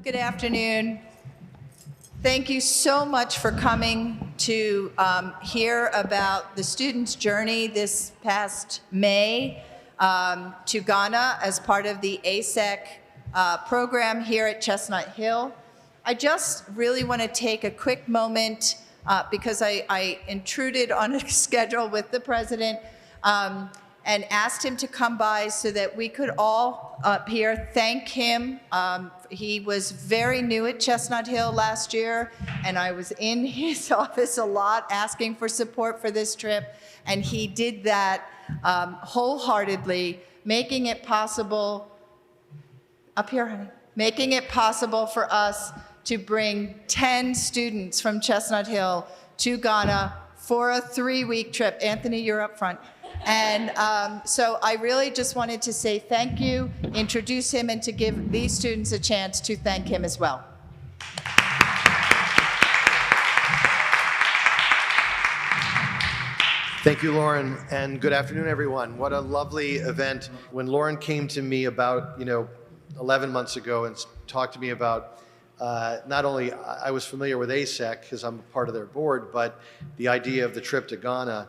Good afternoon. Thank you so much for coming to hear about the students' journey this past May to Ghana as part of the ASEC program here at Chestnut Hill. I just really want to take a quick moment because I intruded on a schedule with the president and asked him to come by so that we could all up here thank him. He was very new at Chestnut Hill last year, and I was in his office a lot asking for support for this trip, and he did that wholeheartedly, making it possible, up here, honey, making it possible for us to bring 10 students from Chestnut Hill to Ghana for a 3-week trip. Anthony, you're up front. And so I really just wanted to say thank you, introduce him, and to give these students a chance to thank him as well. Thank you, Lauren, and good afternoon, everyone. What a lovely event. When Lauren came to me about 11 months ago and talked to me about not only I was familiar with ASEC because I'm a part of their board, but the idea of the trip to Ghana,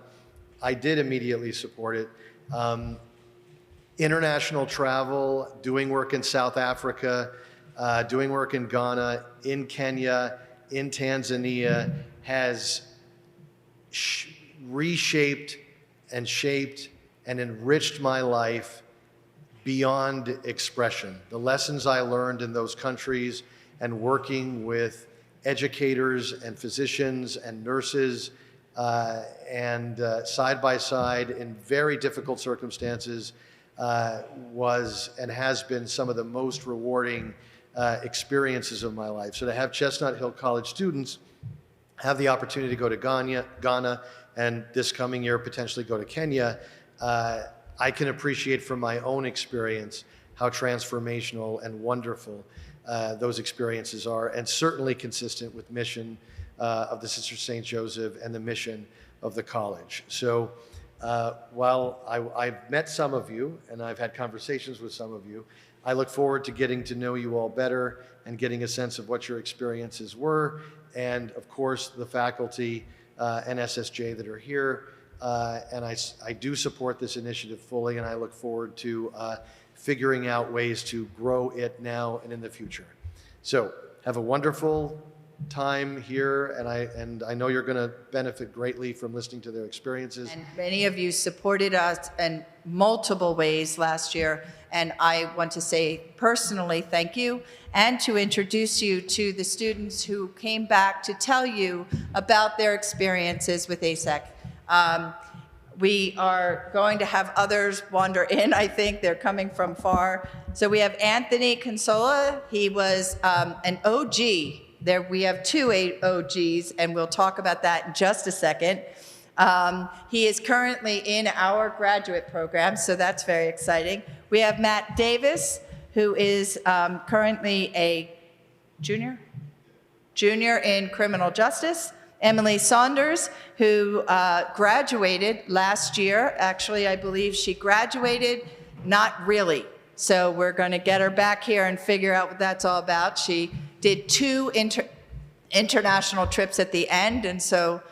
I did immediately support it. International travel, doing work in South Africa, doing work in Ghana, in Kenya, in Tanzania, has reshaped and shaped and enriched my life beyond expression. The lessons I learned in those countries and working with educators and physicians and nurses and side by side in very difficult circumstances was and has been some of the most rewarding experiences of my life. So to have Chestnut Hill College students have the opportunity to go to Ghana and this coming year potentially go to Kenya, I can appreciate from my own experience how transformational and wonderful those experiences are, and certainly consistent with mission of the Sister St. Joseph and the mission of the college. So while I've met some of you and I've had conversations with some of you, I look forward to getting to know you all better and getting a sense of what your experiences were, and of course the faculty and SSJ that are here. And I do support this initiative fully, and I look forward to figuring out ways to grow it now and in the future. So have a wonderful time here, and I know you're going to benefit greatly from listening to their experiences. And many of you supported us in multiple ways last year, and I want to say personally thank you, and to introduce you to the students who came back to tell you about their experiences with ASEC. We are going to have others wander in, I think. They're coming from far. So we have Anthony Consola. He was an OG. We have 2 OGs, and we'll talk about that in just a second. He is currently in our graduate program, so that's very exciting. We have Matt Davis, who is currently a junior in criminal justice. Emily Saunders, who graduated last year. Actually, I believe she graduated, not really. So we're going to get her back here and figure out what that's all about. She did 2 international trips at the end, and so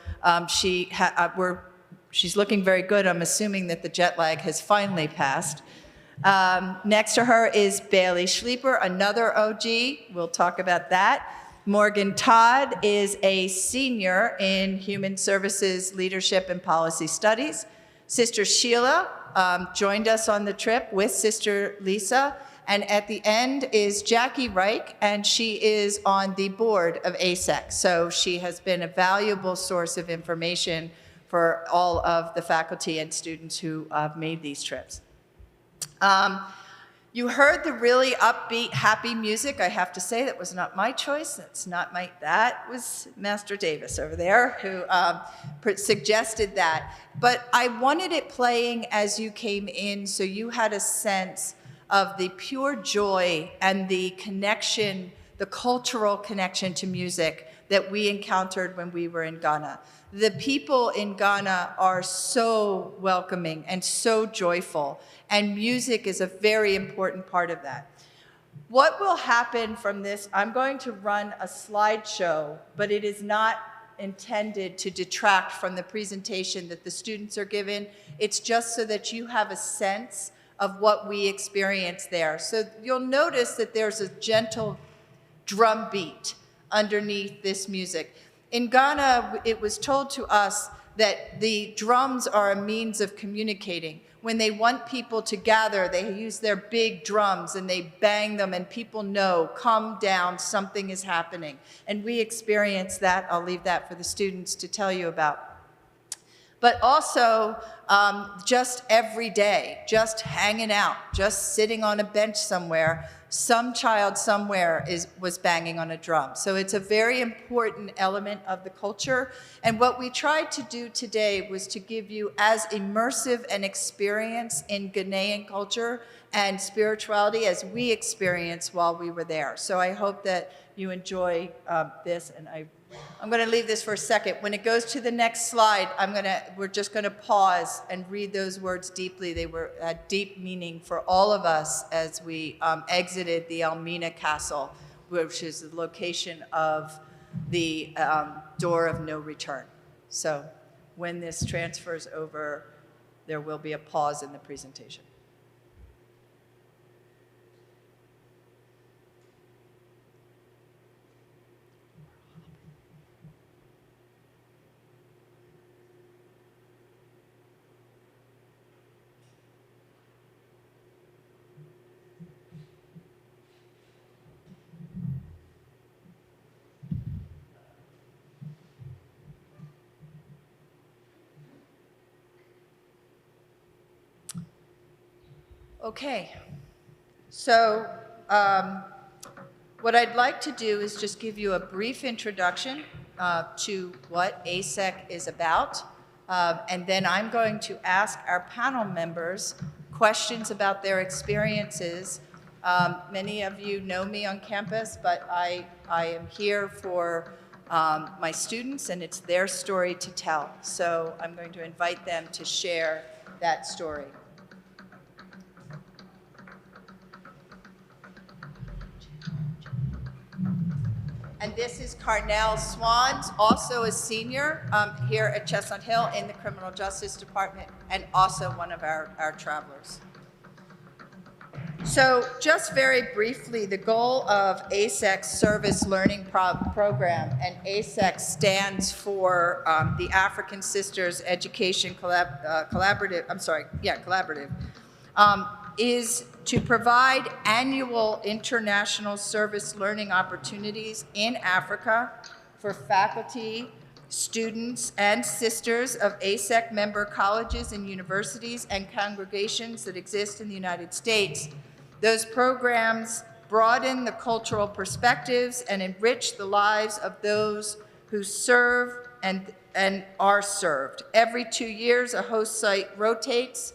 she's looking very good. I'm assuming that the jet lag has finally passed. Next to her is Bailey Schleeper, another OG. We'll talk about that. Morgan Todd is a senior in Human Services Leadership and Policy Studies. Sister Sheila joined us on the trip with Sister Lisa. And at the end is Jackie Reich, and she is on the board of ASEC. So she has been a valuable source of information for all of the faculty and students who made these trips. You heard the really upbeat, happy music. I have to say that was not my choice. That was Master Davis over there who suggested that. But I wanted it playing as you came in, so you had a sense of the pure joy and the connection, the cultural connection to music that we encountered when we were in Ghana. The people in Ghana are so welcoming and so joyful, and music is a very important part of that. What will happen from this, I'm going to run a slideshow, but it is not intended to detract from the presentation that the students are given. It's just so that you have a sense of what we experience there. So you'll notice that there's a gentle drum beat underneath this music. In Ghana, it was told to us that the drums are a means of communicating. When they want people to gather, they use their big drums and they bang them, and people know, come down, something is happening. And we experience that. I'll leave that for the students to tell you about. But also just every day, just hanging out, just sitting on a bench somewhere, some child somewhere was banging on a drum. So it's a very important element of the culture. And what we tried to do today was to give you as immersive an experience in Ghanaian culture and spirituality as we experienced while we were there. So I hope that you enjoy this, and I'm going to leave this for a second. When it goes to the next slide, we're just going to pause and read those words deeply. They were a deep meaning for all of us as we exited the Elmina Castle, which is the location of the door of no return. So when this transfers over, there will be a pause in the presentation. Okay, so what I'd like to do is just give you a brief introduction to what ASEC is about, and then I'm going to ask our panel members questions about their experiences. Many of you know me on campus, but I am here for my students, and it's their story to tell. So I'm going to invite them to share that story. And this is Carnell Swans, also a senior here at Chestnut Hill in the Criminal Justice Department, and also one of our travelers. So just very briefly, the goal of ASEC's Service Learning Program, and ASEC stands for the African Sisters Education Collaborative, is to provide annual international service learning opportunities in Africa for faculty, students, and sisters of ASEC member colleges and universities and congregations that exist in the United States. Those programs broaden the cultural perspectives and enrich the lives of those who serve and are served. Every 2 years, a host site rotates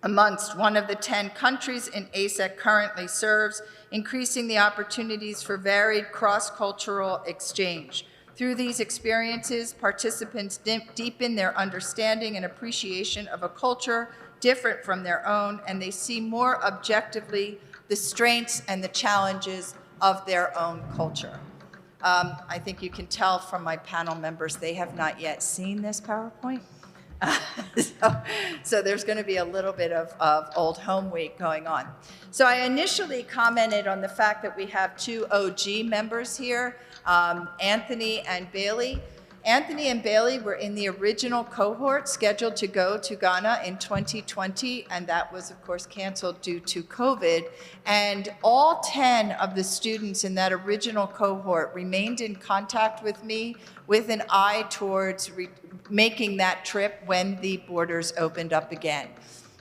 amongst one of the 10 countries in ASEC currently serves, increasing the opportunities for varied cross-cultural exchange. Through these experiences, participants deepen their understanding and appreciation of a culture different from their own, and they see more objectively the strengths and the challenges of their own culture. I think you can tell from my panel members, they have not yet seen this PowerPoint. So there's going to be a little bit of old home week going on. So I initially commented on the fact that we have 2 OG members here, Anthony and Bailey. Anthony and Bailey were in the original cohort scheduled to go to Ghana in 2020, and that was, of course, canceled due to COVID. And all 10 of the students in that original cohort remained in contact with me with an eye towards making that trip when the borders opened up again.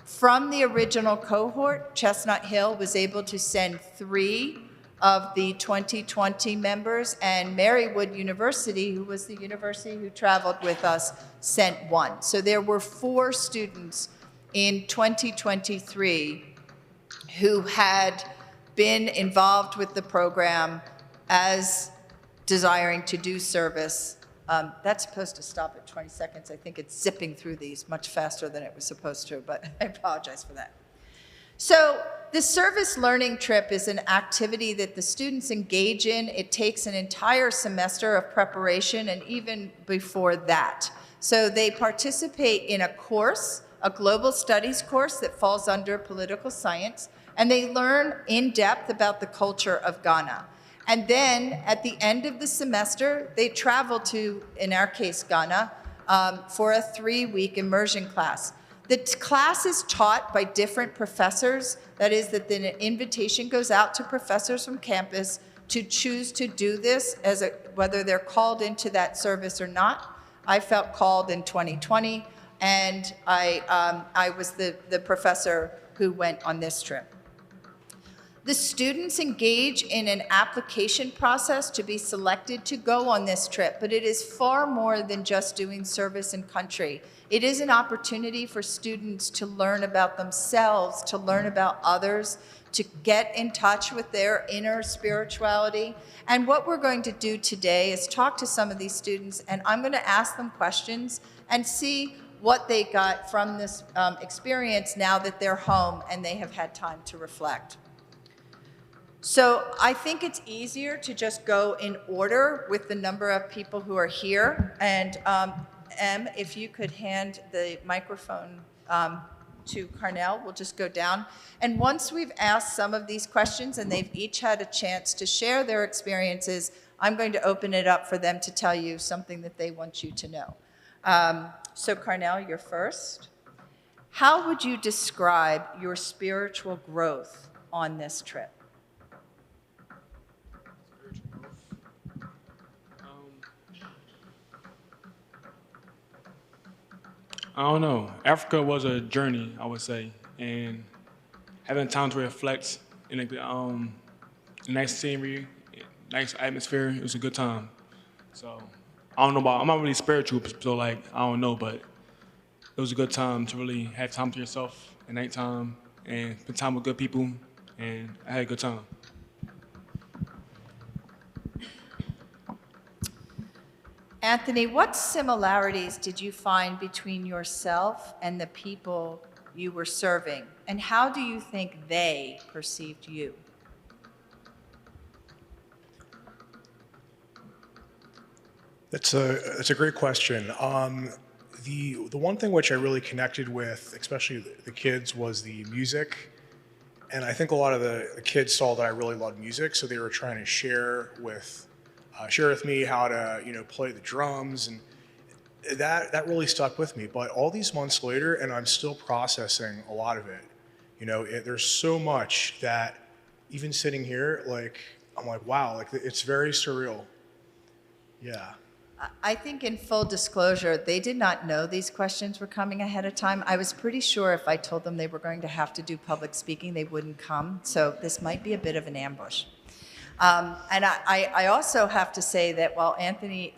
From the original cohort, Chestnut Hill was able to send 3 of the 2020 members, and Marywood University, who was the university who traveled with us, sent 1. So there were 4 students in 2023 who had been involved with the program as desiring to do service. That's supposed to stop at 20 seconds. I think it's zipping through these much faster than it was supposed to, but I apologize for that. So the service learning trip is an activity that the students engage in. It takes an entire semester of preparation and even before that. So they participate in a course, a global studies course that falls under political science, and they learn in depth about the culture of Ghana. And then at the end of the semester, they travel to, in our case, Ghana, for a 3-week immersion class. The class is taught by different professors. That is, that the invitation goes out to professors from campus to choose to do this, whether they're called into that service or not. I felt called in 2020, and I was the professor who went on this trip. The students engage in an application process to be selected to go on this trip, but it is far more than just doing service in country. It is an opportunity for students to learn about themselves, to learn about others, to get in touch with their inner spirituality. And what we're going to do today is talk to some of these students, and I'm going to ask them questions and see what they got from this experience now that they're home and they have had time to reflect. So I think it's easier to just go in order with the number of people who are here. And Em, if you could hand the microphone to Carnell, we'll just go down. And once we've asked some of these questions and they've each had a chance to share their experiences, I'm going to open it up for them to tell you something that they want you to know. So Carnell, you're first. How would you describe your spiritual growth on this trip? I don't know. Africa was a journey, I would say, and having time to reflect in the nice scenery, nice atmosphere, it was a good time. So I don't know I'm not really spiritual, so I don't know, but it was a good time to really have time to yourself at nighttime and spend time with good people, and I had a good time. Anthony, what similarities did you find between yourself and the people you were serving? And how do you think they perceived you? That's a great question. The one thing which I really connected with, especially the kids, was the music. And I think a lot of the kids saw that I really loved music, so they were trying to share with me how to play the drums, and that really stuck with me. But all these months later, and I'm still processing a lot of it. There's so much that even sitting here, I'm like, wow, it's very surreal. Yeah. I think in full disclosure, they did not know these questions were coming ahead of time. I was pretty sure if I told them they were going to have to do public speaking, they wouldn't come. So this might be a bit of an ambush. And I also have to say that while Anthony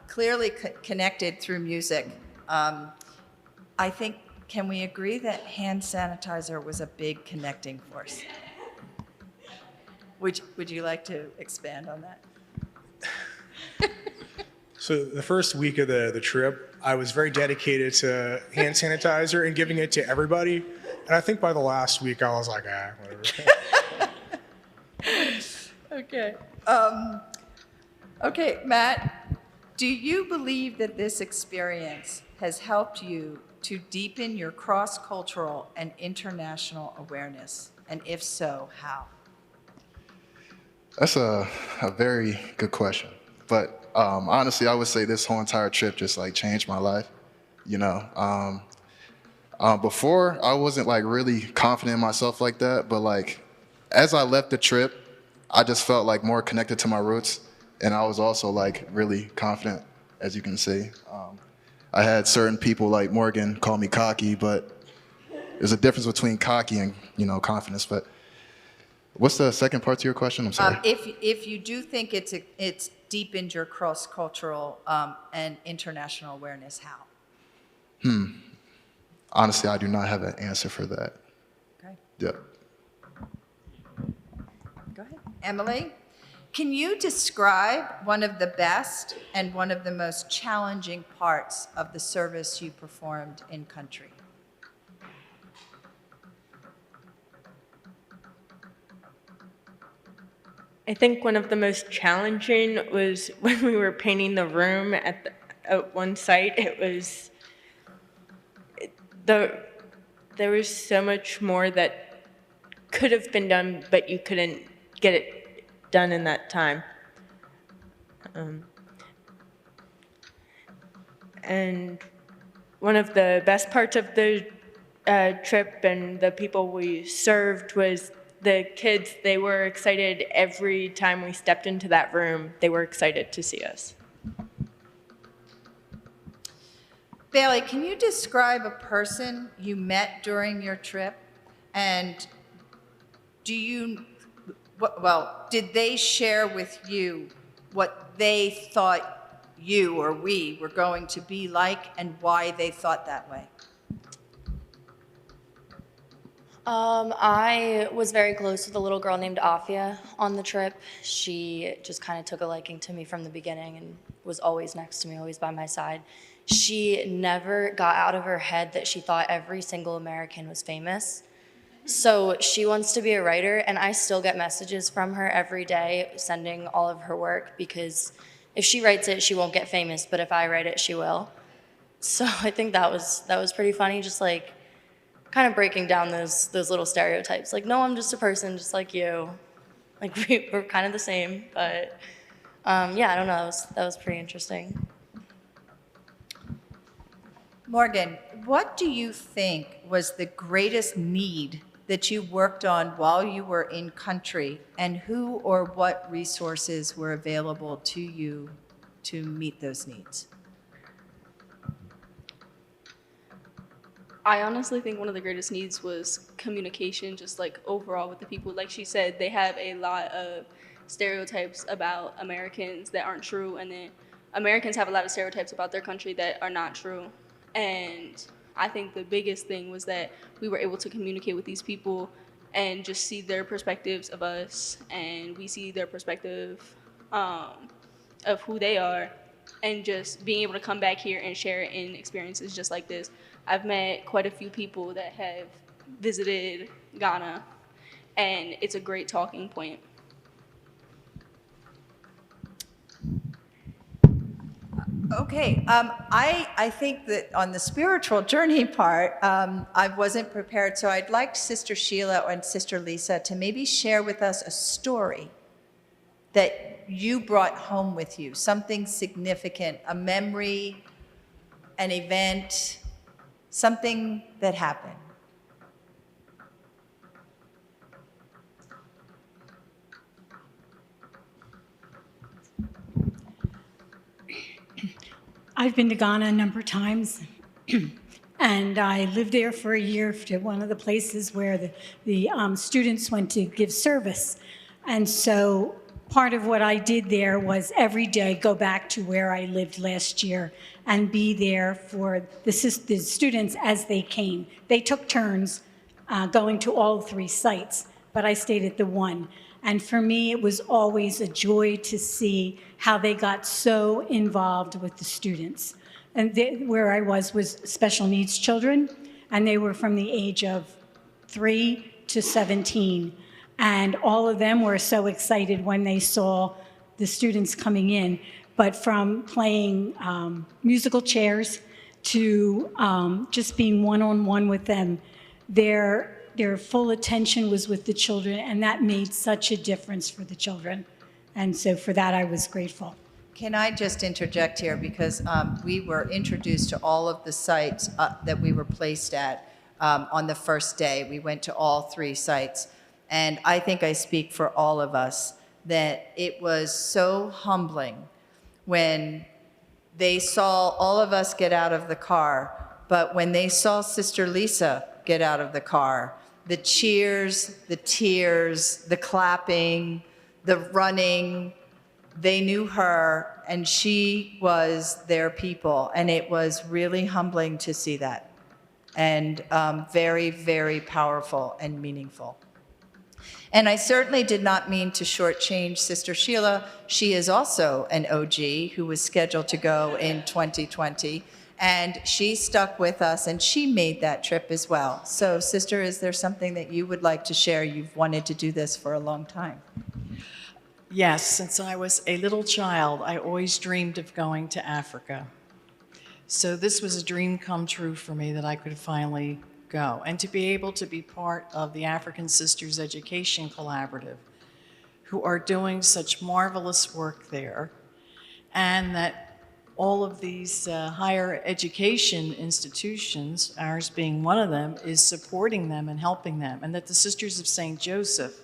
clearly connected through music, I think, can we agree that hand sanitizer was a big connecting force? Would you like to expand on that? So the first week of the trip, I was very dedicated to hand sanitizer and giving it to everybody. And I think by the last week, I was like, whatever. Okay. Okay, Matt, do you believe that this experience has helped you to deepen your cross-cultural and international awareness? And if so, how? That's a very good question. But honestly, I would say this whole entire trip just changed my life. Before I wasn't really confident in myself like that, but as I left the trip, I just felt more connected to my roots, and I was also really confident, as you can see. I had certain people like Morgan call me cocky, but there's a difference between cocky and confidence. But what's the second part to your question? I'm sorry. If you do think it's deepened your cross-cultural and international awareness, how? Honestly, I do not have an answer for that. Okay. Yep. Go ahead. Emily, can you describe one of the best and one of the most challenging parts of the service you performed in country? I think one of the most challenging was when we were painting the room at one site. There was so much more that could have been done, but you couldn't get it done in that time. And one of the best parts of the trip and the people we served was the kids. They were excited every time we stepped into that room. They were excited to see us. Bailey, can you describe a person you met during your trip? And did they share with you what they thought you or we were going to be like and why they thought that way? I was very close with a little girl named Afia on the trip. She just kind of took a liking to me from the beginning and was always next to me, always by my side. She never got out of her head that she thought every single American was famous. So she wants to be a writer, and I still get messages from her every day sending all of her work, because if she writes it, she won't get famous, but if I write it, she will. So I think that was pretty funny, just like kind of breaking down those little stereotypes. Like, no, I'm just a person just like you. Like, we're kind of the same, but yeah, I don't know, that was pretty interesting. Morgan, what do you think was the greatest need that you worked on while you were in country, and who or what resources were available to you to meet those needs? I honestly think one of the greatest needs was communication, just like overall with the people. Like she said, they have a lot of stereotypes about Americans that aren't true, and then Americans have a lot of stereotypes about their country that are not true. And I think the biggest thing was that we were able to communicate with these people and just see their perspectives of us, and we see their perspective of who they are, and just being able to come back here and share in experiences just like this. I've met quite a few people that have visited Ghana, and it's a great talking point. Okay, I think that on the spiritual journey part, I wasn't prepared, so I'd like Sister Sheila and Sister Lisa to maybe share with us a story that you brought home with you, something significant, a memory, an event, something that happened. I've been to Ghana a number of times, and I lived there for a year to one of the places where the students went to give service. And so part of what I did there was every day go back to where I lived last year and be there for the students as they came. They took turns going to all 3 sites, but I stayed at the one. And for me, it was always a joy to see how they got so involved with the students. And where I was special needs children, and they were from the age of 3 to 17. And all of them were so excited when they saw the students coming in. But from playing musical chairs to just being one-on-one with them, their full attention was with the children, and that made such a difference for the children. And so for that, I was grateful. Can I just interject here, because we were introduced to all of the sites that we were placed at on the first day. We went to all 3 sites, and I think I speak for all of us that it was so humbling when they saw all of us get out of the car, but when they saw Sister Lisa get out of the car, the cheers, the tears, the clapping, the running, they knew her, and she was their people, and it was really humbling to see that, and very, very powerful and meaningful. And I certainly did not mean to shortchange Sister Sheila. She is also an OG who was scheduled to go in 2020. And she stuck with us, and she made that trip as well. So, Sister, is there something that you would like to share? You've wanted to do this for a long time. Yes, since I was a little child, I always dreamed of going to Africa. So this was a dream come true for me that I could finally go. And to be able to be part of the African Sisters Education Collaborative, who are doing such marvelous work there, and that all of these higher education institutions, ours being one of them, is supporting them and helping them, and that the Sisters of St. Joseph,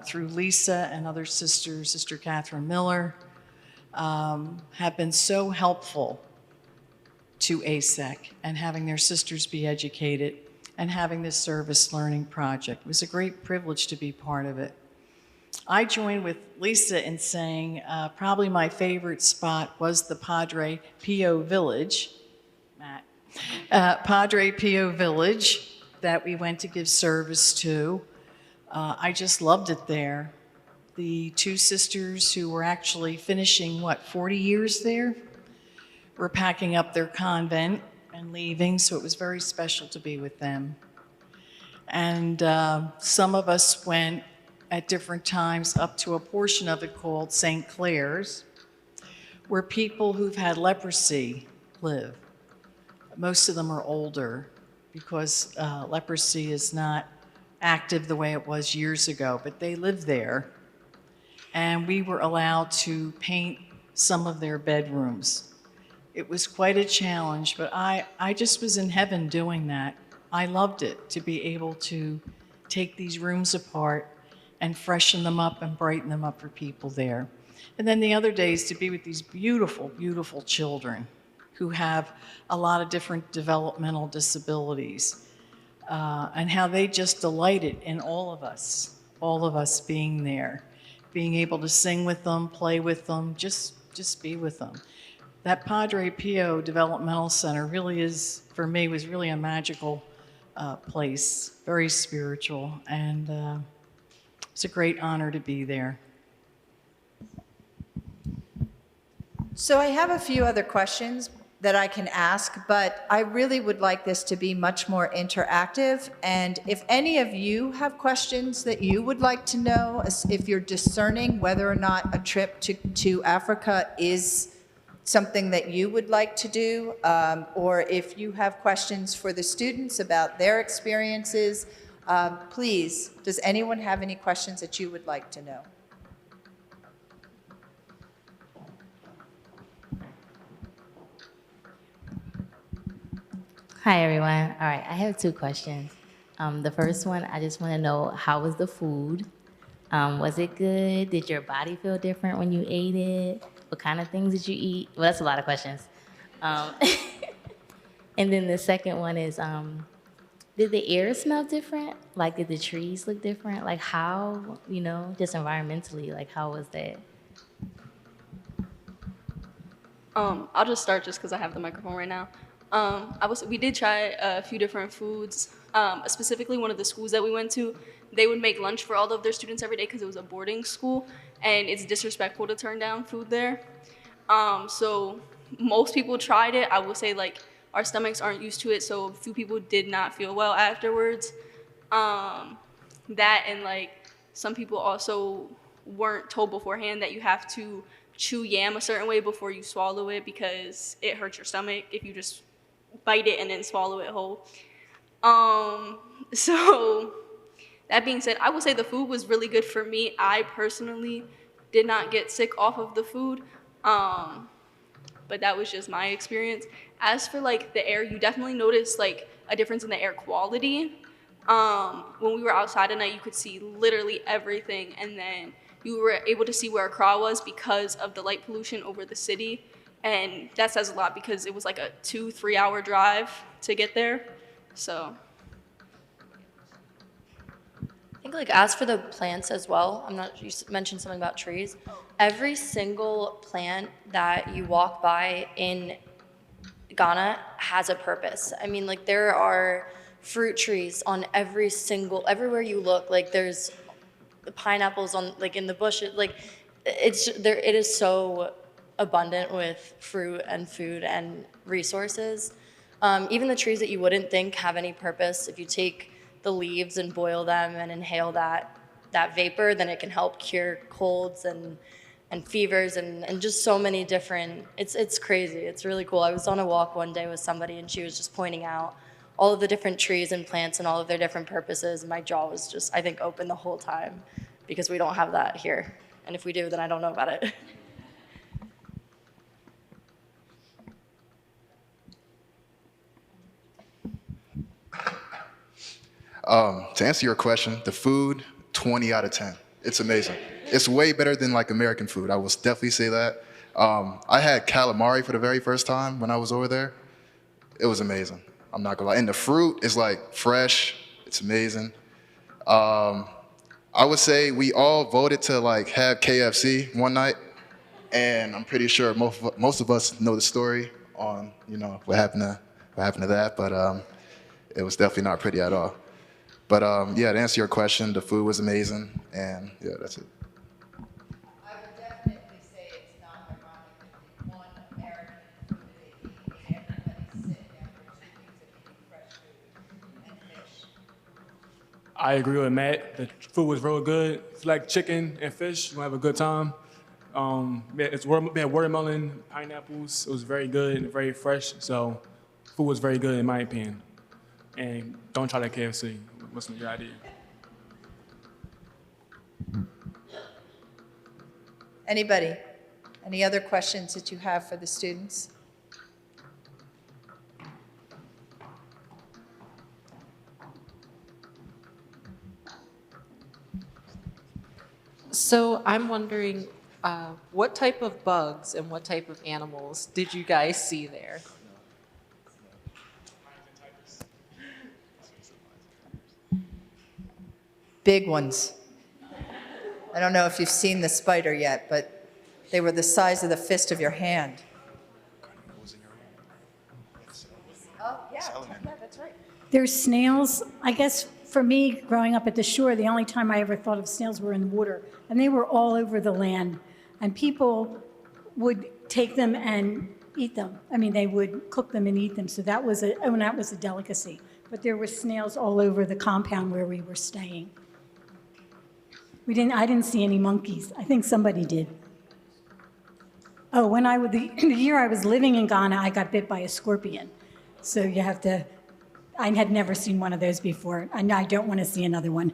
through Lisa and other sisters, Sister Catherine Miller, have been so helpful to ASEC and having their sisters be educated and having this service learning project. It was a great privilege to be part of it. I joined with Lisa in saying probably my favorite spot was the Padre Pio Village, Matt, Padre Pio Village that we went to give service to. I just loved it there. The two sisters who were actually finishing, 40 years there, were packing up their convent and leaving, so it was very special to be with them. And some of us went at different times up to a portion of it called St. Clair's, where people who've had leprosy live. Most of them are older because leprosy is not active the way it was years ago, but they live there. And we were allowed to paint some of their bedrooms. It was quite a challenge, but I just was in heaven doing that. I loved it, to be able to take these rooms apart and freshen them up and brighten them up for people there. And then the other days to be with these beautiful, beautiful children who have a lot of different developmental disabilities, and how they just delighted in all of us being there, being able to sing with them, play with them, just be with them. That Padre Pio Developmental Center really is, for me, was really a magical place, very spiritual, and it's a great honor to be there. So I have a few other questions that I can ask, but I really would like this to be much more interactive. And if any of you have questions that you would like to know, if you're discerning whether or not a trip to Africa is something that you would like to do, or if you have questions for the students about their experiences, please, does anyone have any questions that you would like to know? Hi, everyone. All right, I have two questions. The first one, I just want to know, how was the food? Was it good? Did your body feel different when you ate it? What kind of things did you eat? Well, that's a lot of questions. And then the second one is, did the air smell different? Like, did the trees look different? Like, how, just environmentally, like, how was that? I'll just start just because I have the microphone right now. We did try a few different foods. Specifically, one of the schools that we went to, they would make lunch for all of their students every day because it was a boarding school, and it's disrespectful to turn down food there. So most people tried it. I will say, our stomachs aren't used to it, so a few people did not feel well afterwards. That and some people also weren't told beforehand that you have to chew yam a certain way before you swallow it because it hurts your stomach if you just bite it and then swallow it whole. So that being said, I would say the food was really good for me. I personally did not get sick off of the food, but that was just my experience. As for the air, you definitely notice a difference in the air quality. When we were outside at night, you could see literally everything, and then you were able to see where Accra was because of the light pollution over the city. And that says a lot because it was a 2-3 hour drive to get there. So I think as for the plants as well, you mentioned something about trees. Every single plant that you walk by in Ghana has a purpose. I mean, there are fruit trees on everywhere you look. There's the pineapples on in the bushes. It is so abundant with fruit and food and resources. Even the trees that you wouldn't think have any purpose, if you take the leaves and boil them and inhale that, that vapor, then it can help cure colds and fevers and just so many different, it's crazy. It's really cool. I was on a walk one day with somebody and she was just pointing out all of the different trees and plants and all of their different purposes. And my jaw was just, I think, open the whole time because we don't have that here. And if we do, then I don't know about it. To answer your question, the food, 20 out of 10. It's amazing. It's way better than like American food. I will definitely say that. I had calamari for the very first time when I was over there. It was amazing. I'm not gonna lie. And the fruit is like fresh. It's amazing. I would say we all voted to like have KFC one night, and I'm pretty sure most of us know the story on what happened to that. But it was definitely not pretty at all. But yeah, to answer your question, the food was amazing, and yeah, that's it. I would definitely say it's not ironic that the one American food they eat, everybody's sitting there for 2 weeks of eating fresh food and fish. I agree with Matt. The food was real good. It's like chicken and fish. We'll have a good time. We had watermelon, pineapples. It was very good and very fresh. So food was very good in my opinion. And don't try that KFC. It wasn't a good idea. Anybody? Any other questions that you have for the students? So I'm wondering, what type of bugs and what type of animals did you guys see there? Big ones. I don't know if you've seen the spider yet, but they were the size of the fist of your hand. Oh, yeah, that's right. There's snails. I guess for me, growing up at the shore, the only time I ever thought of snails were in the water, and they were all over the land. And people would take them and eat them. I mean, they would cook them and eat them. So that was a delicacy. But there were snails all over the compound where we were staying. I didn't see any monkeys. I think somebody did. Oh, the year I was living in Ghana, I got bit by a scorpion. So I had never seen one of those before, and I don't want to see another one.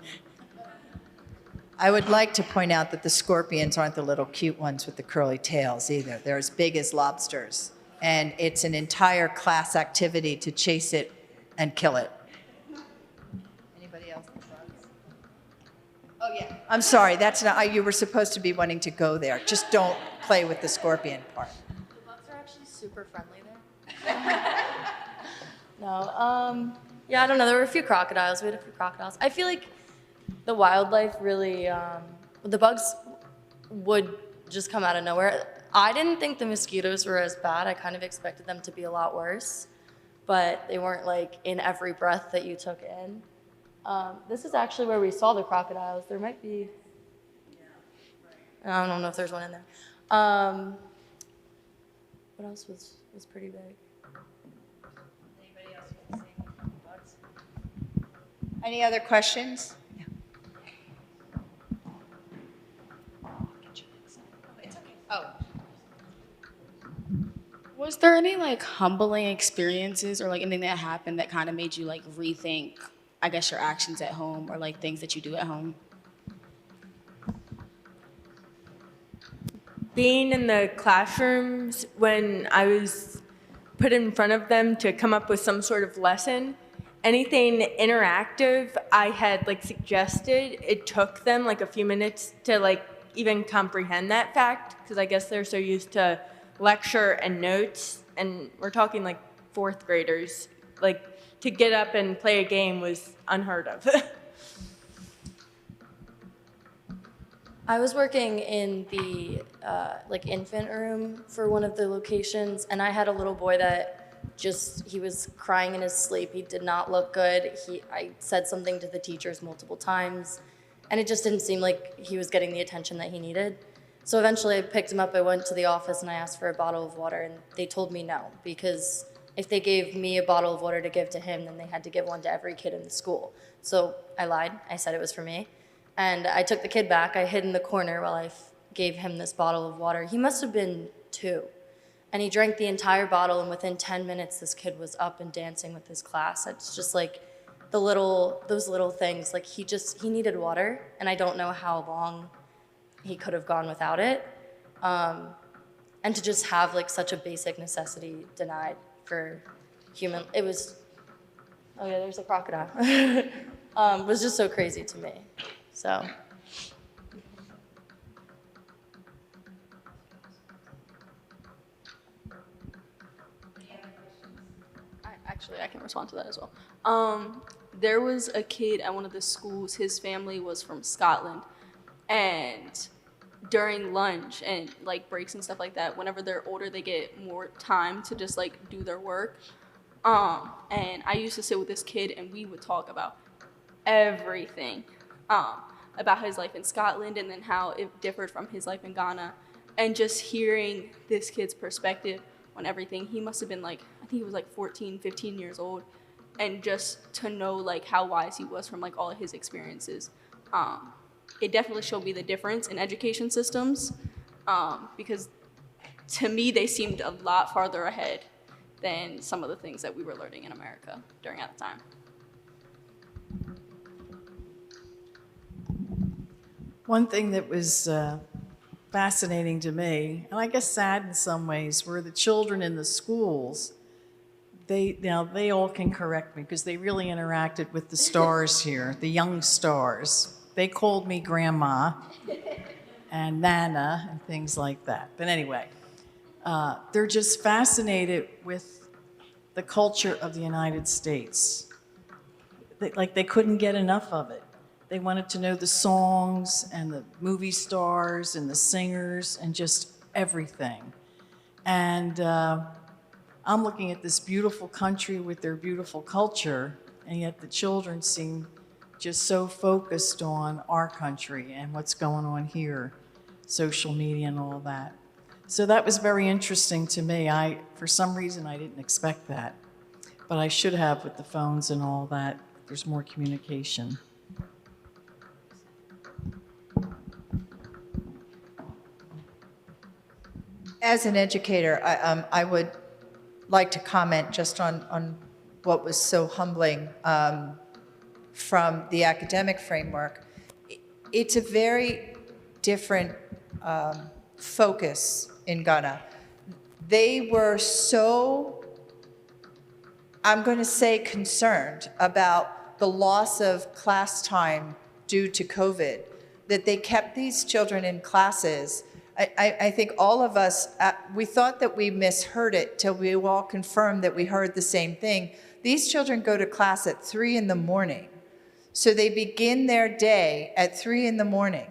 I would like to point out that the scorpions aren't the little cute ones with the curly tails either. They're as big as lobsters. And it's an entire class activity to chase it and kill it. Anybody else? Oh, yeah. I'm sorry, that's not, you were supposed to be wanting to go there. Just don't play with the scorpion part. The bugs are actually super friendly there. No, yeah, I don't know. There were a few crocodiles. We had a few crocodiles. I feel like the wildlife really, the bugs would just come out of nowhere. I didn't think the mosquitoes were as bad. I kind of expected them to be a lot worse, but they weren't like in every breath that you took in. This is actually where we saw the crocodiles. There might be, I don't know if there's one in there. What else was pretty big? Anybody else with the same bugs? Any other questions? Oh. Was there any like humbling experiences or like anything that happened that kind of made you like rethink, I guess, your actions at home or like things that you do at home? Being in the classrooms when I was put in front of them to come up with some sort of lesson, anything interactive I had like suggested, it took them like a few minutes to like even comprehend that fact, because I guess they're so used to lecture and notes, and we're talking like fourth graders. Like, to get up and play a game was unheard of. I was working in the like infant room for one of the locations, and I had a little boy that he was crying in his sleep. He did not look good. I said something to the teachers multiple times, and it just didn't seem like he was getting the attention that he needed. So eventually I picked him up, I went to the office, and I asked for a bottle of water, and they told me no, because if they gave me a bottle of water to give to him, then they had to give one to every kid in the school. So I lied. I said it was for me. And I took the kid back. I hid in the corner while I gave him this bottle of water. He must have been 2. And he drank the entire bottle, and within 10 minutes, this kid was up and dancing with his class. It's just like those little things. Like he needed water, and I don't know how long he could have gone without it. And to just have like such a basic necessity denied for human, it was, oh yeah, there's a crocodile. Was just so crazy to me, so. I can respond to that as well. There was a kid at one of the schools, his family was from Scotland, and during lunch and like breaks and stuff like that, whenever they're older, they get more time to just like do their work. And I used to sit with this kid and we would talk about everything, about his life in Scotland and then how it differed from his life in Ghana. And just hearing this kid's perspective on everything, he must have been like, I think he was like 14, 15 years old. And just to know like how wise he was from like all of his experiences. It definitely showed me the difference in education systems, because to me, they seemed a lot farther ahead than some of the things that we were learning in America during that time. One thing that was fascinating to me, and I guess sad in some ways, were the children in the schools. They all can correct me because they really interacted with the stars here, the young stars. They called me Grandma and Nana and things like that. But anyway, they're just fascinated with the culture of the United States. They couldn't get enough of it. They wanted to know the songs and the movie stars and the singers and just everything. And I'm looking at this beautiful country with their beautiful culture, and yet the children seem just so focused on our country and what's going on here, social media and all that. So that was very interesting to me. For some reason, I didn't expect that, but I should have with the phones and all that. There's more communication. As an educator, I would like to comment just on what was so humbling from the academic framework. It's a very different focus in Ghana. They were so, I'm going to say, concerned about the loss of class time due to COVID, that they kept these children in classes. I think all of us, we thought that we misheard it till we all confirmed that we heard the same thing. These children go to class at 3 in the morning. So they begin their day at 3 in the morning,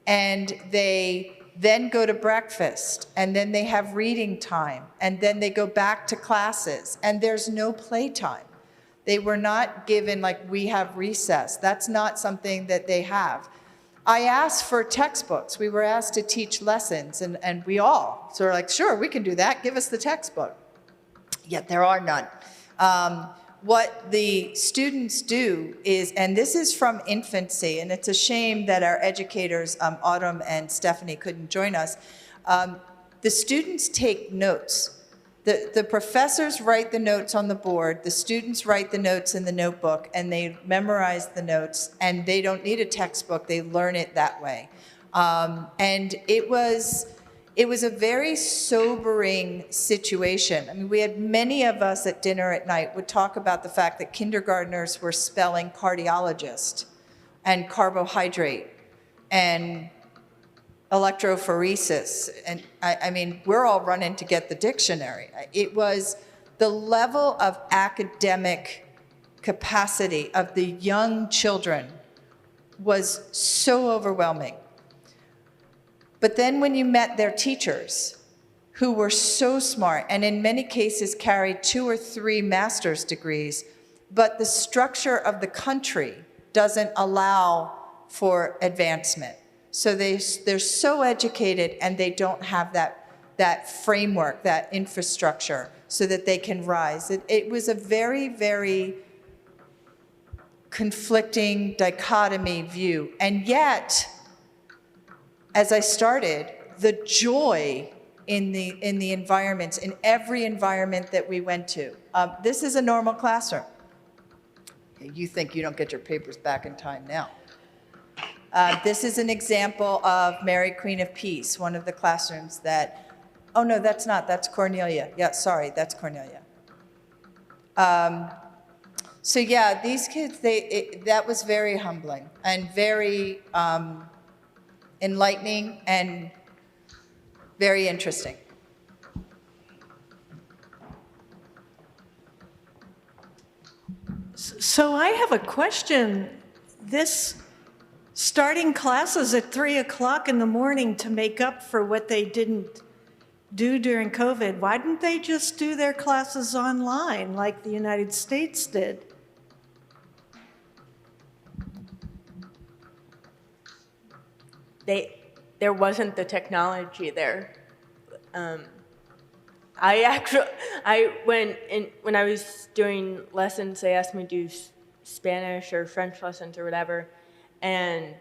and they then go to breakfast, and then they have reading time, and then they go back to classes, and there's no playtime. They were not given, like, we have recess. That's not something that they have. I asked for textbooks. We were asked to teach lessons, and we all sort of like, sure, we can do that. Give us the textbook. Yet there are none. What the students do is, and this is from infancy, and it's a shame that our educators, Autumn and Stephanie, couldn't join us. The students take notes. The professors write the notes on the board, the students write the notes in the notebook, and they memorize the notes, and they don't need a textbook, they learn it that way. And it was a very sobering situation. I mean, we had many of us at dinner at night would talk about the fact that kindergartners were spelling cardiologist and carbohydrate and electrophoresis. And I mean, we're all running to get the dictionary. It was the level of academic capacity of the young children was so overwhelming. But then when you met their teachers, who were so smart, and in many cases carried 2 or 3 master's degrees, but the structure of the country doesn't allow for advancement. So they're so educated, and they don't have that framework, that infrastructure, so that they can rise. It was a very, very conflicting dichotomy view. And yet, as I started, the joy in the environments, in every environment that we went to. This is a normal classroom. You think you don't get your papers back in time now. This is an example of Mary Queen of Peace, one of the classrooms that, oh no, that's not, that's Cornelia. Yeah, sorry, that's Cornelia. So yeah, these kids, that was very humbling and very enlightening and very interesting. So I have a question. This starting classes at 3 o'clock in the morning to make up for what they didn't do during COVID, why didn't they just do their classes online like the United States did? There wasn't the technology there. When I was doing lessons, they asked me to do Spanish or French lessons or whatever, and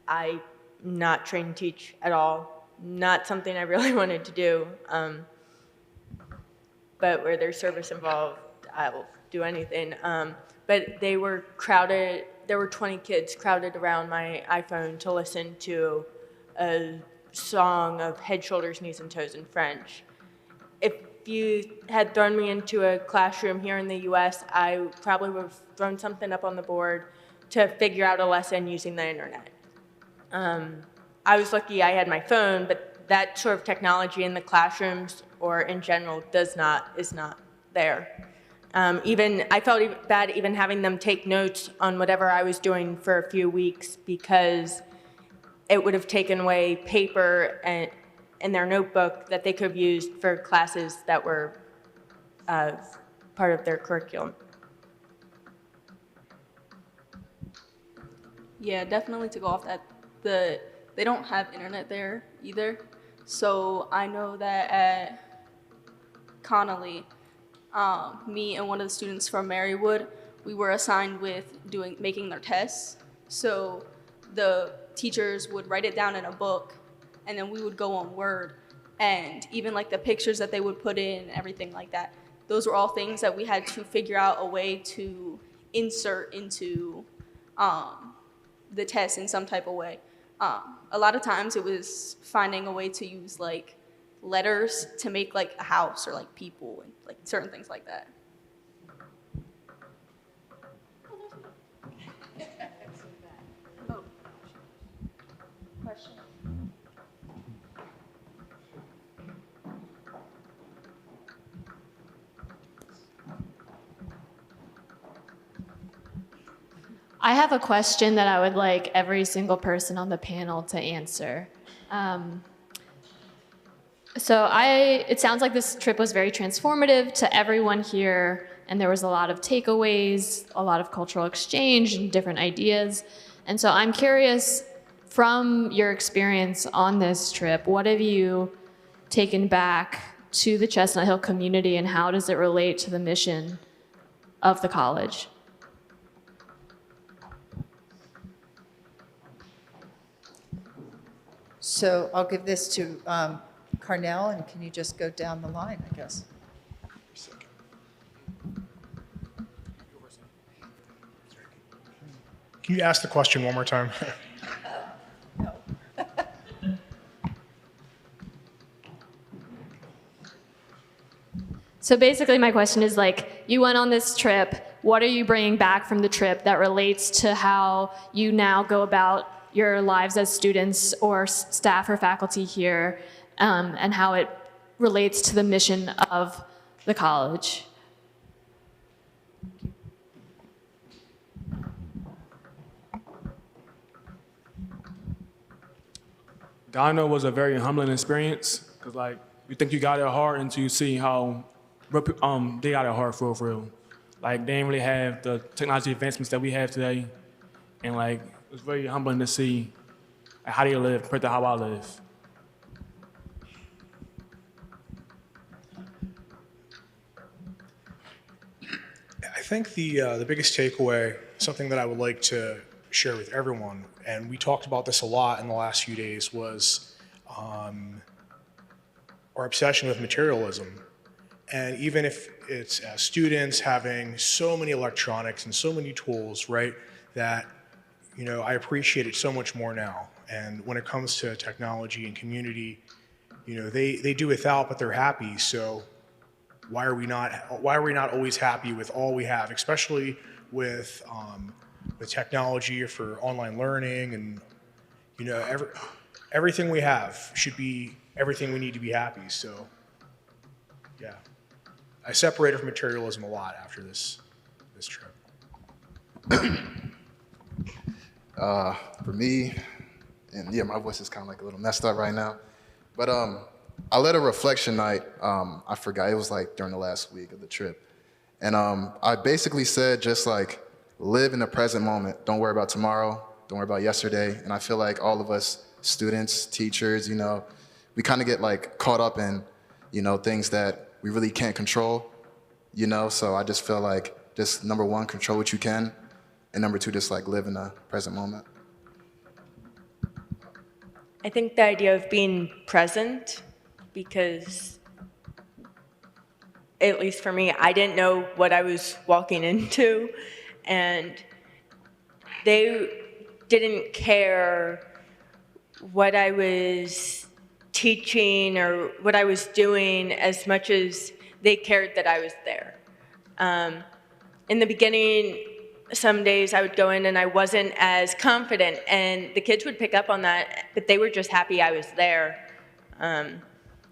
I'm not trained to teach at all. Not something I really wanted to do. But where there's service involved, I will do anything. But they were crowded. There were 20 kids crowded around my iPhone to listen to a song of Head, Shoulders, Knees, and Toes in French. If you had thrown me into a classroom here in the US, I probably would have thrown something up on the board to figure out a lesson using the internet. I was lucky I had my phone, but that sort of technology in the classrooms or in general is not there. I felt bad even having them take notes on whatever I was doing for a few weeks because it would have taken away paper and in their notebook that they could have used for classes that were part of their curriculum. Yeah, definitely to go off that, they don't have internet there either. So I know that at Connolly, me and one of the students from Marywood, we were assigned with making their tests. So the teachers would write it down in a book, and then we would go on Word, and even like the pictures that they would put in, everything like that. Those were all things that we had to figure out a way to insert into the test in some type of way. A lot of times it was finding a way to use like letters to make like a house or like people and like certain things like that. Question? I have a question that I would like every single person on the panel to answer. It sounds like this trip was very transformative to everyone here, and there was a lot of takeaways, a lot of cultural exchange and different ideas. And so I'm curious, from your experience on this trip, what have you taken back to the Chestnut Hill community, and how does it relate to the mission of the college? So I'll give this to Carnell, and can you just go down the line, I guess? Can you ask the question one more time? So basically my question is like, you went on this trip, what are you bringing back from the trip that relates to how you now go about your lives as students or staff or faculty here, and how it relates to the mission of the college? Ghana was a very humbling experience because, like, you think you got it hard until you see how they got it hard for real. Like, they didn't really have the technology advancements that we have today, and like, it was very humbling to see how they live compared to how I live. I think the biggest takeaway, something that I would like to share with everyone, and we talked about this a lot in the last few days, was our obsession with materialism. And even if it's as students having so many electronics and so many tools, right, that, you know, I appreciate it so much more now. And when it comes to technology and community, you know, they do without, but they're happy. So why are we not always happy with all we have, especially with technology for online learning, and, you know, everything we have should be everything we need to be happy. So yeah, I separated from materialism a lot after this trip. For me, and yeah, my voice is kind of like a little messed up right now, but I led a reflection night. I forgot, it was like during the last week of the trip, and I basically said just like, live in the present moment. Don't worry about tomorrow. Don't worry about yesterday. And I feel like all of us students, teachers, you know, we kind of get like caught up in, you know, things that we really can't control, you know? So I just feel like just number one, control what you can. And number two, just like live in the present moment. I think the idea of being present, because at least for me, I didn't know what I was walking into, and they didn't care what I was teaching or what I was doing as much as they cared that I was there. In the beginning, some days I would go in and I wasn't as confident, and the kids would pick up on that, but they were just happy I was there.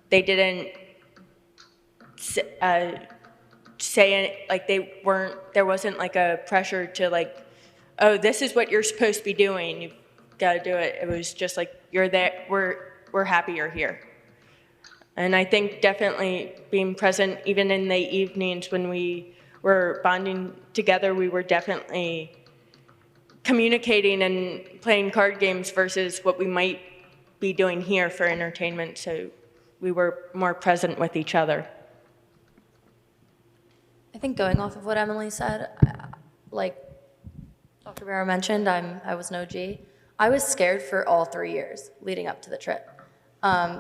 They didn't say it, like there wasn't like a pressure to like, oh, this is what you're supposed to be doing, you've got to do it. It was just like, you're there, we're happy you're here. And I think definitely being present, even in the evenings when we were bonding together, we were definitely communicating and playing card games versus what we might be doing here for entertainment. So we were more present with each other. I think going off of what Emily said, like Dr. Barrow mentioned, I was an OG. I was scared for all 3 years leading up to the trip.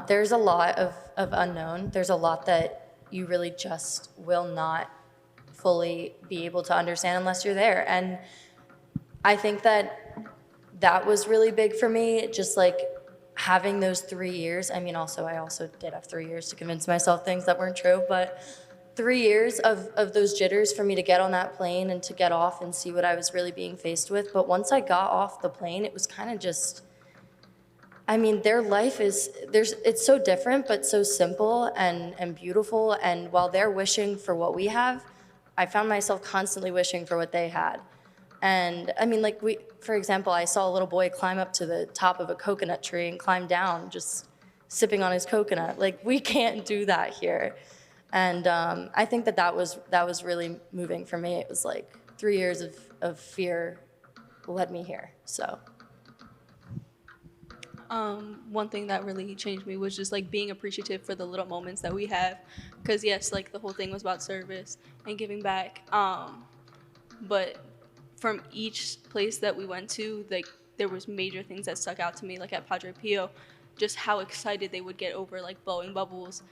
There's a lot of unknown. There's a lot that you really just will not fully be able to understand unless you're there. And I think that was really big for me, just like having those 3 years. I mean, I also did have 3 years to convince myself things that weren't true, but 3 years of those jitters for me to get on that plane and to get off and see what I was really being faced with. But once I got off the plane, it was kind of just, I mean, their life it's so different, but so simple and beautiful. And while they're wishing for what we have, I found myself constantly wishing for what they had. And I mean, like for example, I saw a little boy climb up to the top of a coconut tree and climb down, just sipping on his coconut. Like, we can't do that here. And I think that was really moving for me. It was like 3 years of fear led me here, so. One thing that really changed me was just like being appreciative for the little moments that we have. Because yes, like the whole thing was about service and giving back. But from each place that we went to, like there was major things that stuck out to me, like at Padre Pio, just how excited they would get over like blowing bubbles.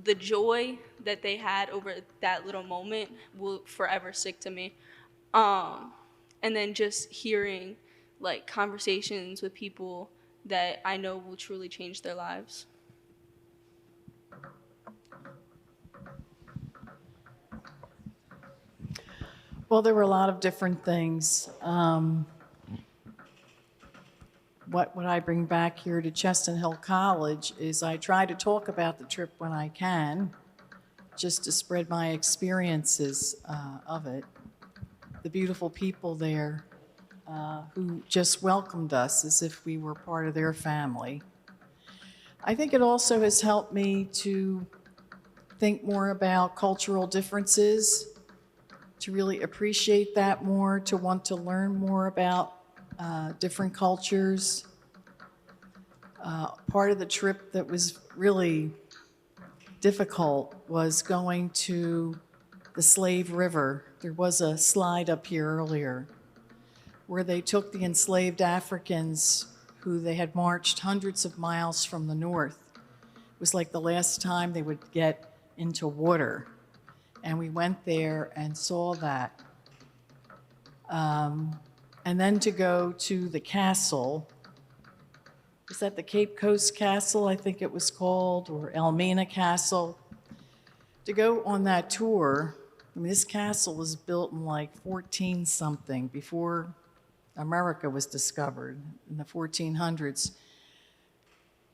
The joy that they had over that little moment will forever stick to me. And then just hearing like conversations with people that I know will truly change their lives. Well, there were a lot of different things. What I bring back here to Chestnut Hill College is I try to talk about the trip when I can, just to spread my experiences of it. The beautiful people there who just welcomed us as if we were part of their family. I think it also has helped me to think more about cultural differences, to really appreciate that more, to want to learn more about different cultures. Part of the trip that was really difficult was going to the Slave River. There was a slide up here earlier. where they took the enslaved Africans who they had marched hundreds of miles from the north. It was like the last time they would get into water. And we went there and saw that. And then to go to the castle, is that the Cape Coast Castle, I think it was called, or Elmina Castle? To go on that tour, I mean, this castle was built in like 14-something, before America was discovered in the 1400s.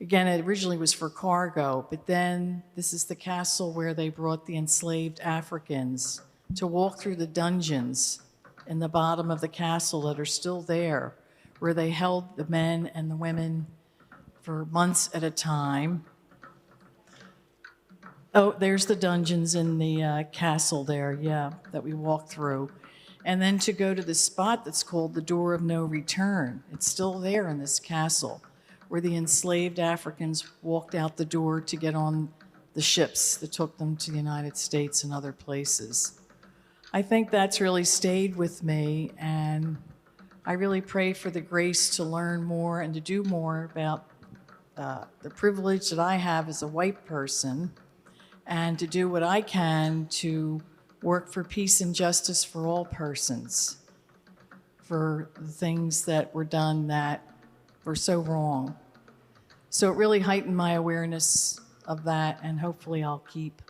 Again, it originally was for cargo, but then this is the castle where they brought the enslaved Africans to walk through the dungeons in the bottom of the castle that are still there, where they held the men and the women for months at a time. Oh, there's the dungeons in the castle there, yeah, that we walked through. And then to go to the spot that's called the Door of No Return. It's still there in this castle, where the enslaved Africans walked out the door to get on the ships that took them to the United States and other places. I think that's really stayed with me, and I really pray for the grace to learn more and to do more about the privilege that I have as a white person, and to do what I can to work for peace and justice for all persons, for the things that were done that were so wrong. So it really heightened my awareness of that, and hopefully I'll keep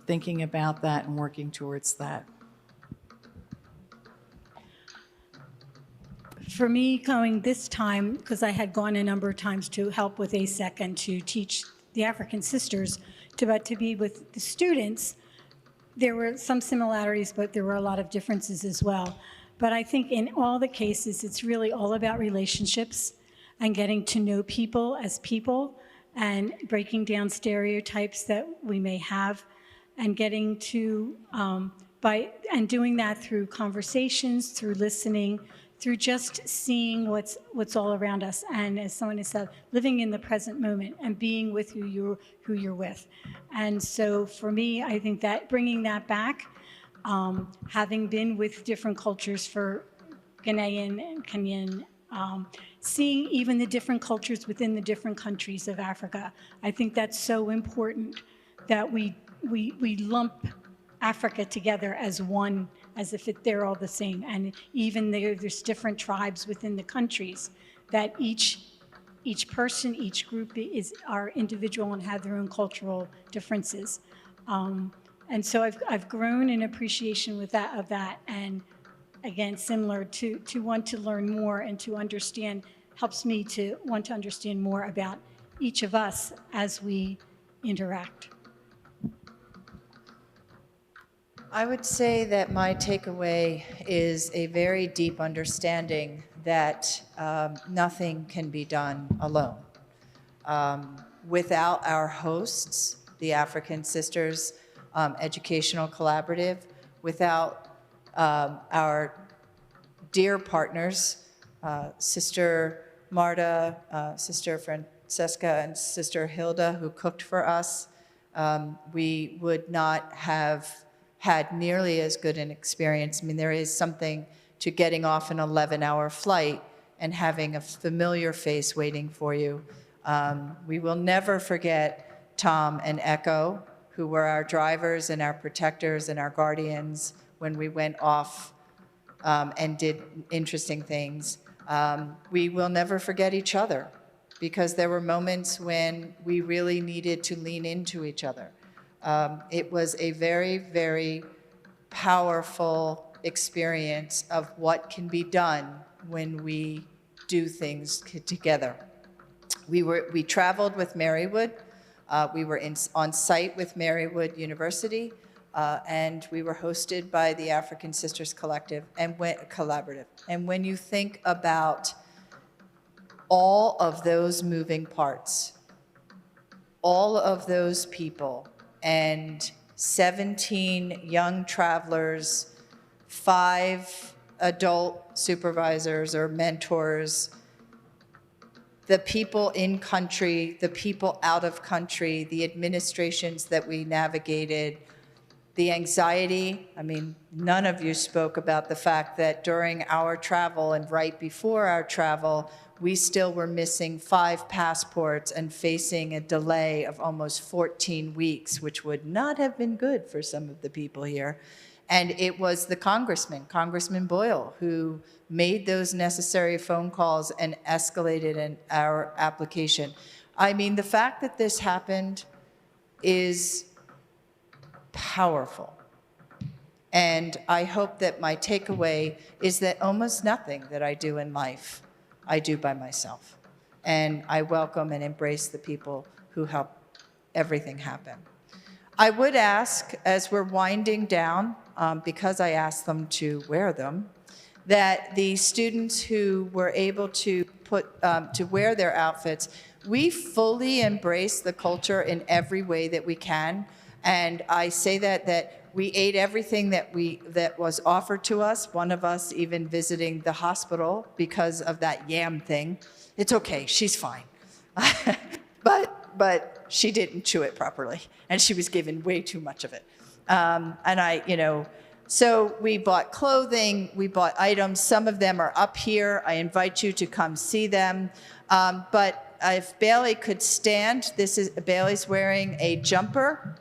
thinking about that and working towards that. For me, going this time, because I had gone a number of times to help with ASEC and to teach the African sisters, but to be with the students, there were some similarities, but there were a lot of differences as well. But I think in all the cases, it's really all about relationships and getting to know people as people and breaking down stereotypes that we may have, and getting to, and doing that through conversations, through listening, through just seeing what's all around us. And as someone has said, living in the present moment and being with who you're with. And so for me, I think that bringing that back, having been with different cultures for Ghanaian and Kenyan, seeing even the different cultures within the different countries of Africa, I think that's so important that we lump Africa together as one, as if they're all the same. And even there's different tribes within the countries, that each person, each group are individual and have their own cultural differences. And so I've grown in appreciation of that. And again, similar to want to learn more and to understand, helps me to want to understand more about each of us as we interact. I would say that my takeaway is a very deep understanding that nothing can be done alone. Without our hosts, the African Sisters Educational Collaborative, without our dear partners, Sister Marta, Sister Francesca, and Sister Hilda, who cooked for us, we would not have had nearly as good an experience. I mean, there is something to getting off an 11-hour flight and having a familiar face waiting for you. We will never forget Tom and Echo, who were our drivers and our protectors and our guardians when we went off and did interesting things. We will never forget each other, because there were moments when we really needed to lean into each other. It was a very, very powerful experience of what can be done when we do things together. We traveled with Marywood. We were on site with Marywood University, and we were hosted by the African Sisters Collaborative. And when you think about all of those moving parts, all of those people, and 17 young travelers, 5 adult supervisors or mentors, the people in country, the people out of country, the administrations that we navigated, the anxiety. I mean, none of you spoke about the fact that during our travel and right before our travel, we still were missing 5 passports and facing a delay of almost 14 weeks, which would not have been good for some of the people here. And it was the Congressman Boyle, who made those necessary phone calls and escalated our application. I mean, the fact that this happened is powerful. And I hope that my takeaway is that almost nothing that I do in life, I do by myself. And I welcome and embrace the people who help everything happen. I would ask, as we're winding down, because I asked them to wear them, that the students who were able to wear their outfits, we fully embrace the culture in every way that we can. And I say that we ate everything that was offered to us, one of us even visiting the hospital because of that yam thing. It's okay, she's fine. But she didn't chew it properly, and she was given way too much of it. So we bought clothing, we bought items. Some of them are up here. I invite you to come see them. But if Bailey could stand, Bailey's wearing a jumper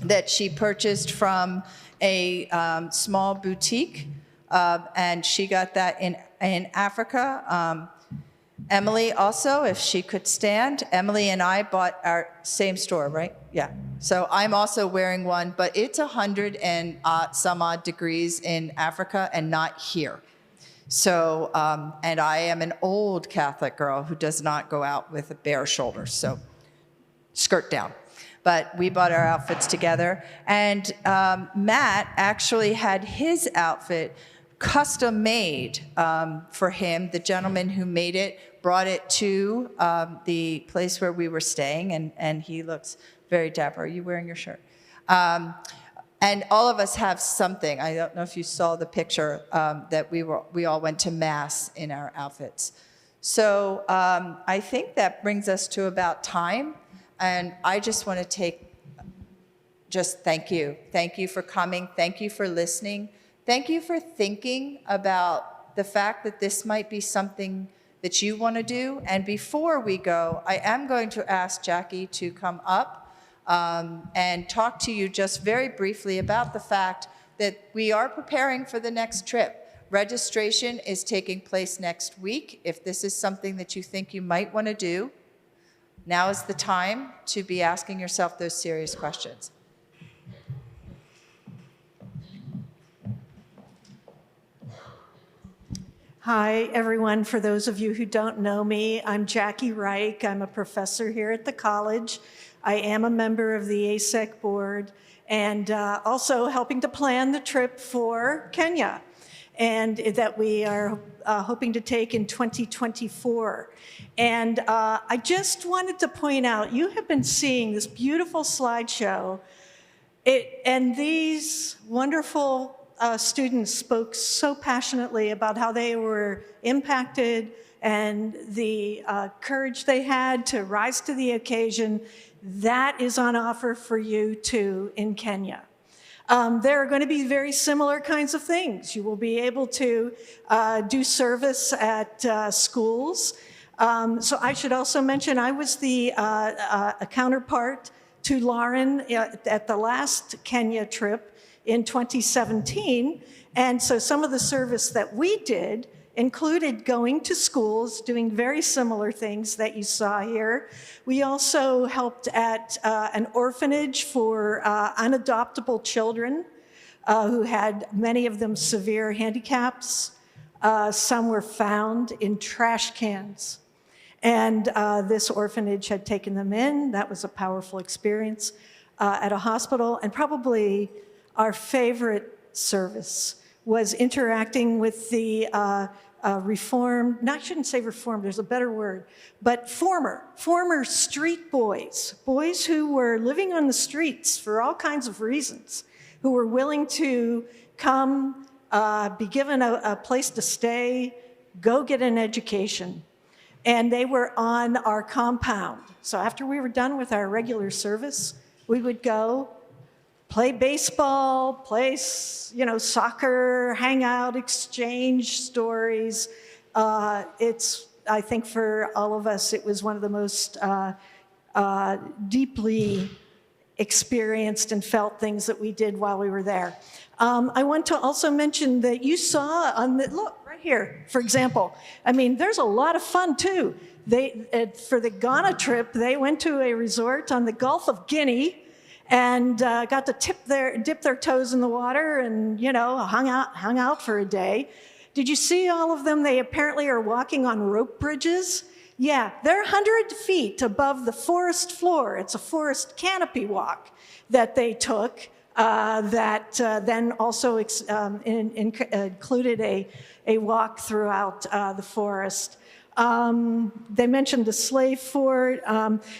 that she purchased from a small boutique, and she got that in Africa. Emily also, if she could stand. Emily and I bought our same store, right? Yeah. So I'm also wearing one, but it's 100 and some odd degrees in Africa and not here. So, and I am an old Catholic girl who does not go out with bare shoulders, so skirt down. But we bought our outfits together. And Matt actually had his outfit custom made for him. The gentleman who made it brought it to the place where we were staying, and he looks very dapper. Are you wearing your shirt? And all of us have something. I don't know if you saw the picture that we all went to Mass in our outfits. So I think that brings us to about time. And I just want to thank you. Thank you for coming. Thank you for listening. Thank you for thinking about the fact that this might be something that you want to do. And before we go, I am going to ask Jackie to come up and talk to you just very briefly about the fact that we are preparing for the next trip. Registration is taking place next week. If this is something that you think you might want to do, now is the time to be asking yourself those serious questions. Hi, everyone. For those of you who don't know me, I'm Jackie Reich. I'm a professor here at the college. I am a member of the ASEC board and also helping to plan the trip for Kenya, and that we are hoping to take in 2024. And I just wanted to point out, you have been seeing this beautiful slideshow, and these wonderful students spoke so passionately about how they were impacted and the courage they had to rise to the occasion. That is on offer for you too in Kenya. There are going to be very similar kinds of things. You will be able to do service at schools. So I should also mention I was a counterpart to Lauren at the last Kenya trip in 2017. And so some of the service that we did included going to schools, doing very similar things that you saw here. We also helped at an orphanage for unadoptable children who had, many of them, severe handicaps. Some were found in trash cans. And this orphanage had taken them in. That was a powerful experience at a hospital. And probably our favorite service was interacting with the reformed, I shouldn't say reformed, there's a better word, but former street boys who were living on the streets for all kinds of reasons, who were willing to come, be given a place to stay, go get an education. And they were on our compound. So after we were done with our regular service, we would go play baseball, play, soccer, hang out, exchange stories. I think for all of us, it was one of the most deeply experienced and felt things that we did while we were there. I want to also mention that you saw look right here, for example. I mean, there's a lot of fun too. For the Ghana trip, they went to a resort on the Gulf of Guinea and got to dip their toes in the water and, hung out for a day. Did you see all of them? They apparently are walking on rope bridges. Yeah, they're 100 feet above the forest floor. It's a forest canopy walk that they took that then also included a walk throughout the forest. They mentioned the slave fort.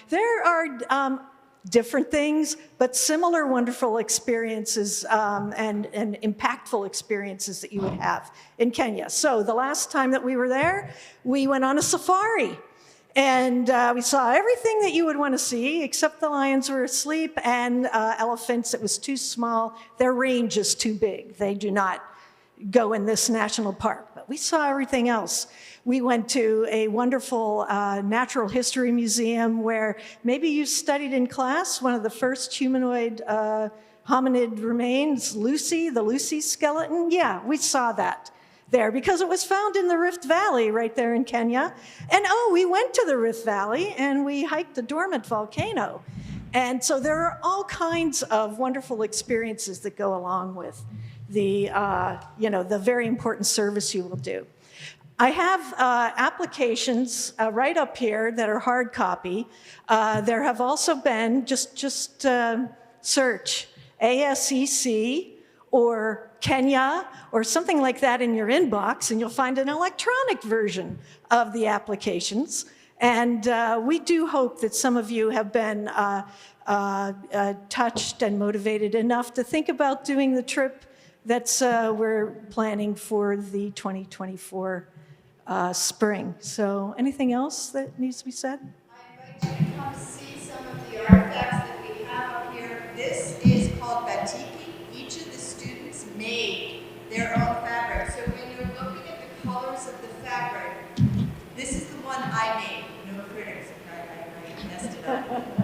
There are different things, but similar wonderful experiences and impactful experiences that you would have in Kenya. So the last time that we were there, we went on a safari. And we saw everything that you would want to see, except the lions were asleep and elephants. It was too small. Their range is too big. They do not go in this national park. But we saw everything else. We went to a wonderful natural history museum where maybe you studied in class one of the first humanoid hominid remains, Lucy, the Lucy skeleton. Yeah, we saw that there because it was found in the Rift Valley right there in Kenya. And we went to the Rift Valley and we hiked the dormant volcano. And so there are all kinds of wonderful experiences that go along with the very important service you will do. I have applications right up here that are hard copy. There have also been, just search ASEC or Kenya or something like that in your inbox, and you'll find an electronic version of the applications. And we do hope that some of you have been touched and motivated enough to think about doing the trip that's we're planning for the 2024 spring. So anything else that needs to be said? I invite you to come see some of the artifacts that we have up here. This is called batiki. Each of the students made their own fabric. So when you're looking at the colors of the fabric, this is the one I made. No critics. I messed it up.